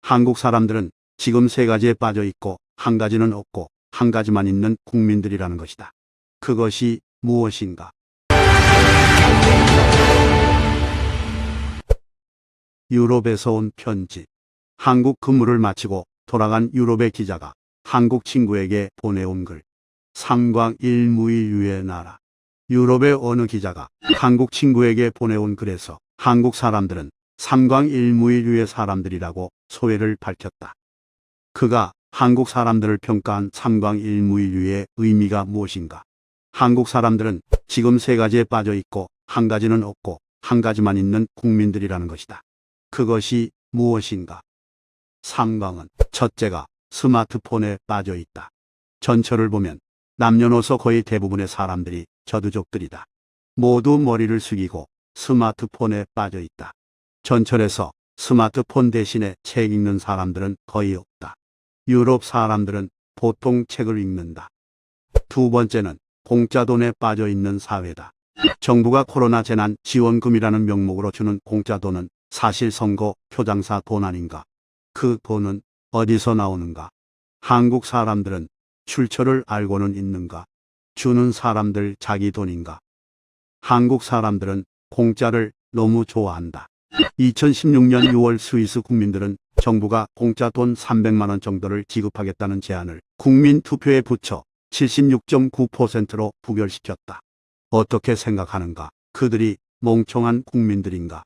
한국 사람들은 지금 세 가지에 빠져 있고 한 가지는 없고 한 가지만 있는 국민들이라는 것이다. 그것이 무엇인가? 유럽에서 온 편지. 한국 근무를 마치고 돌아간 유럽의 기자가 한국 친구에게 보내온 글. 삼광일무일유의 나라. 유럽의 어느 기자가 한국 친구에게 보내온 글에서 한국 사람들은 삼광일무일유의 사람들이라고 소회를 밝혔다. 그가 한국 사람들을 평가한 삼광일무일유의 의미가 무엇인가? 한국 사람들은 지금 세 가지에 빠져 있고 한 가지는 없고 한 가지만 있는 국민들이라는 것이다. 그것이 무엇인가? 삼광은 첫째가 스마트폰에 빠져 있다. 전철을 보면 남녀노소 거의 대부분의 사람들이 저두족들이다. 모두 머리를 숙이고 스마트폰에 빠져 있다. 전철에서 스마트폰 대신에 책 읽는 사람들은 거의 없다. 유럽 사람들은 보통 책을 읽는다. 두 번째는 공짜 돈에 빠져 있는 사회다. 정부가 코로나 재난 지원금이라는 명목으로 주는 공짜 돈은 사실 선거 표장사 돈 아닌가? 그 돈은 어디서 나오는가? 한국 사람들은 출처를 알고는 있는가? 주는 사람들 자기 돈인가? 한국 사람들은 공짜를 너무 좋아한다. 2016년 6월 스위스 국민들은 정부가 공짜 돈 300만 원 정도를 지급하겠다는 제안을 국민 투표에 붙여 76.9%로 부결시켰다. 어떻게 생각하는가? 그들이 멍청한 국민들인가?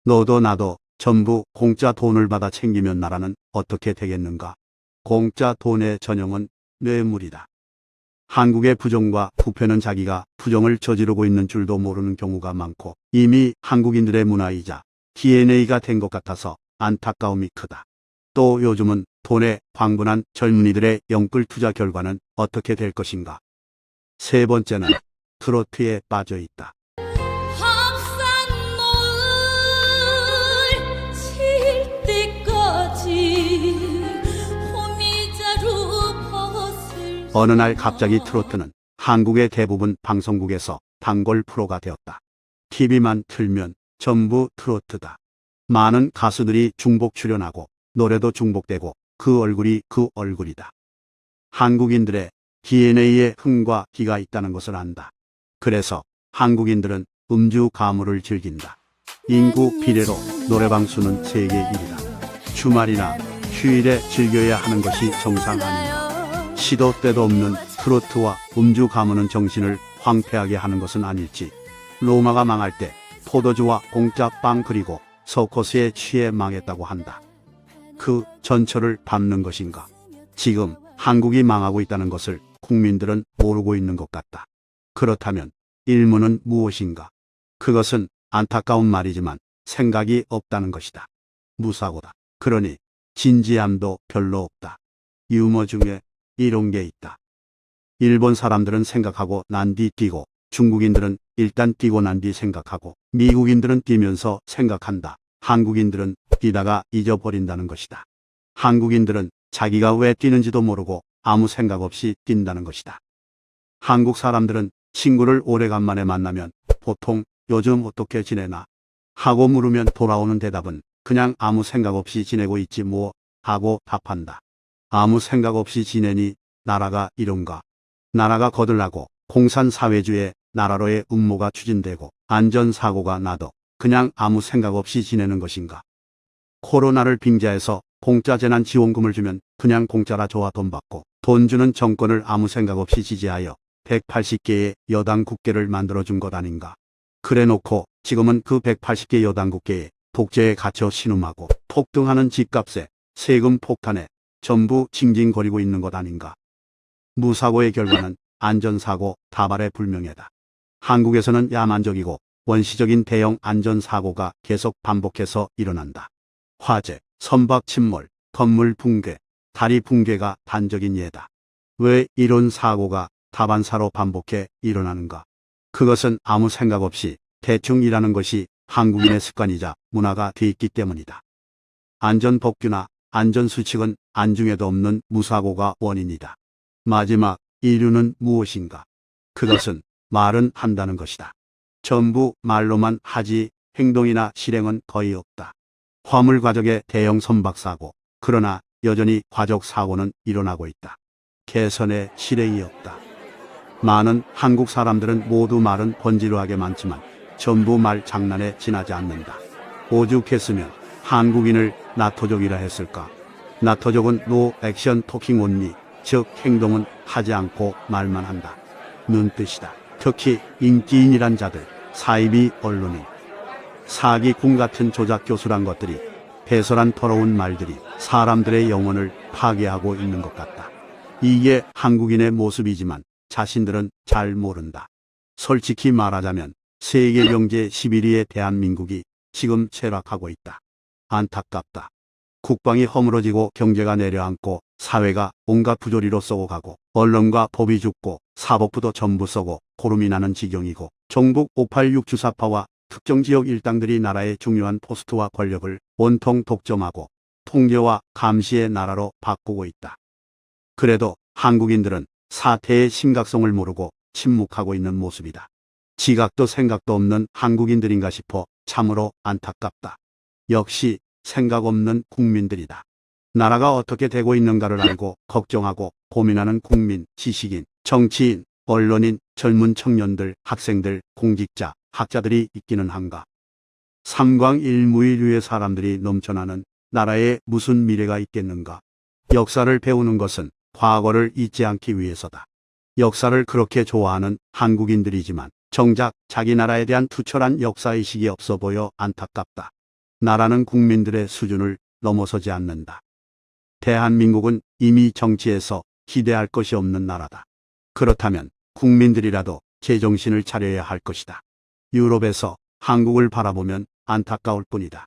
너도 나도 전부 공짜 돈을 받아 챙기면 나라는 어떻게 되겠는가? 공짜 돈의 전형은 뇌물이다. 한국의 부정과 부패는 자기가 부정을 저지르고 있는 줄도 모르는 경우가 많고 이미 한국인들의 문화이자 DNA가 된 것 같아서 안타까움이 크다. 또 요즘은 돈에 광분한 젊은이들의 영끌 투자 결과는 어떻게 될 것인가? 세 번째는 트로트에 빠져 있다. 어느 날 갑자기 트로트는 한국의 대부분 방송국에서 단골 프로가 되었다. TV만 틀면 전부 트로트다. 많은 가수들이 중복 출연하고 노래도 중복되고 그 얼굴이 그 얼굴이다. 한국인들의 DNA에 흥과 기가 있다는 것을 안다. 그래서 한국인들은 음주 가무를 즐긴다. 인구 비례로 노래방 수는 세계 1위다. 주말이나 휴일에 즐겨야 하는 것이 정상 아닌가? 시도 때도 없는 트로트와 음주 가무는 정신을 황폐하게 하는 것은 아닐지. 로마가 망할 때 포도주와 공짜 빵 그리고 서커스에 취해 망했다고 한다. 그 전철을 밟는 것인가? 지금 한국이 망하고 있다는 것을 국민들은 모르고 있는 것 같다. 그렇다면 일문은 무엇인가? 그것은 안타까운 말이지만 생각이 없다는 것이다. 무사고다. 그러니 진지함도 별로 없다. 유머 중에 이런 게 있다. 일본 사람들은 생각하고 난 뒤 뛰고, 중국인들은 일단 뛰고 난 뒤 생각하고, 미국인들은 뛰면서 생각한다. 한국인들은 뛰다가 잊어버린다는 것이다. 한국인들은 자기가 왜 뛰는지도 모르고 아무 생각 없이 뛴다는 것이다. 한국 사람들은 친구를 오래간만에 만나면 보통 요즘 어떻게 지내나 하고 물으면 돌아오는 대답은 그냥 아무 생각 없이 지내고 있지 뭐 하고 답한다. 아무 생각 없이 지내니 나라가 이런가? 나라가 거들나고 공산사회주의 나라로의 음모가 추진되고 안전사고가 나도 그냥 아무 생각 없이 지내는 것인가? 코로나를 빙자해서 공짜 재난지원금을 주면 그냥 공짜라 좋아 돈 받고 돈 주는 정권을 아무 생각 없이 지지하여 180개의 여당 국회를 만들어준 것 아닌가? 그래놓고 지금은 그 180개 여당 국회에 독재에 갇혀 신음하고 폭등하는 집값에 세금 폭탄에 전부 징징거리고 있는 것 아닌가? 무사고의 결과는 안전사고 다발의 불명예다. 한국에서는 야만적이고 원시적인 대형 안전사고가 계속 반복해서 일어난다. 화재, 선박 침몰, 건물 붕괴, 다리 붕괴가 단적인 예다. 왜 이런 사고가 다반사로 반복해 일어나는가? 그것은 아무 생각 없이 대충 일하는 것이 한국인의 습관이자 문화가 돼 있기 때문이다. 안전법규나 안전수칙은 안중에도 없는 무사고가 원인이다. 마지막 이유는 무엇인가? 그것은 말은 한다는 것이다. 전부 말로만 하지 행동이나 실행은 거의 없다. 화물 과적의 대형 선박사고, 그러나 여전히 과적 사고는 일어나고 있다. 개선의 실행이 없다. 많은 한국 사람들은 모두 말은 번지르하게 많지만 전부 말 장난에 지나지 않는다. 오죽했으면 한국인을 나토족이라 했을까? 나토족은 노 액션 토킹 온리, 즉 행동은 하지 않고 말만 한다. 눈뜻이다. 특히 인기인이란 자들, 사이비 언론인, 사기꾼 같은 조작 교수란 것들이 배설한 더러운 말들이 사람들의 영혼을 파괴하고 있는 것 같다. 이게 한국인의 모습이지만 자신들은 잘 모른다. 솔직히 말하자면 세계 경제 11위의 대한민국이 지금 쇠락하고 있다. 안타깝다. 국방이 허물어지고 경제가 내려앉고 사회가 온갖 부조리로 썩어가고 언론과 법이 죽고 사법부도 전부 썩어 고름이 나는 지경이고 종북 586 주사파와 특정 지역 일당들이 나라의 중요한 포스트와 권력을 온통 독점하고 통제와 감시의 나라로 바꾸고 있다. 그래도 한국인들은 사태의 심각성을 모르고 침묵하고 있는 모습이다. 지각도 생각도 없는 한국인들인가 싶어 참으로 안타깝다. 역시 생각 없는 국민들이다. 나라가 어떻게 되고 있는가를 알고 걱정하고 고민하는 국민, 지식인, 정치인, 언론인, 젊은 청년들, 학생들, 공직자, 학자들이 있기는 한가. 삼광일무이류의 사람들이 넘쳐나는 나라에 무슨 미래가 있겠는가. 역사를 배우는 것은 과거를 잊지 않기 위해서다. 역사를 그렇게 좋아하는 한국인들이지만 정작 자기 나라에 대한 투철한 역사의식이 없어 보여 안타깝다. 나라는 국민들의 수준을 넘어서지 않는다. 대한민국은 이미 정치에서 기대할 것이 없는 나라다. 그렇다면 국민들이라도 제정신을 차려야 할 것이다. 유럽에서 한국을 바라보면 안타까울 뿐이다.